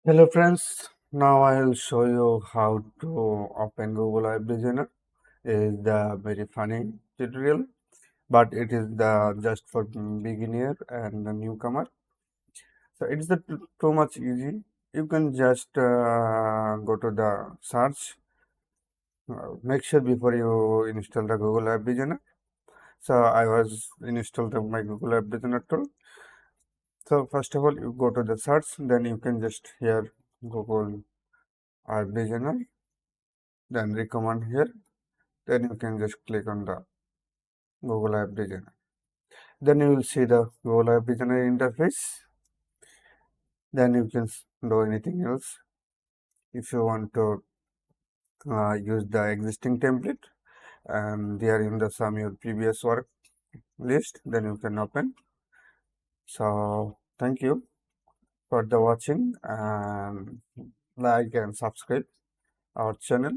Hello friends, now I will show you how to open Google App Designer. It is the very funny tutorial, but it is the just for beginner and the newcomer. So it's the too much easy. You can just go to the search. Make sure before you install the Google App Designer. So I was installed my Google App Designer tool. So first of all, you go to the search, then you can just here Google App Designer, then recommend here. Then you can just click on the Google App Designer. Then you will see the Google App Designer interface. Then you can do anything else. If you want to use the existing template and they are in the some your previous work list, then you can open. So thank you for the watching and like and subscribe our channel.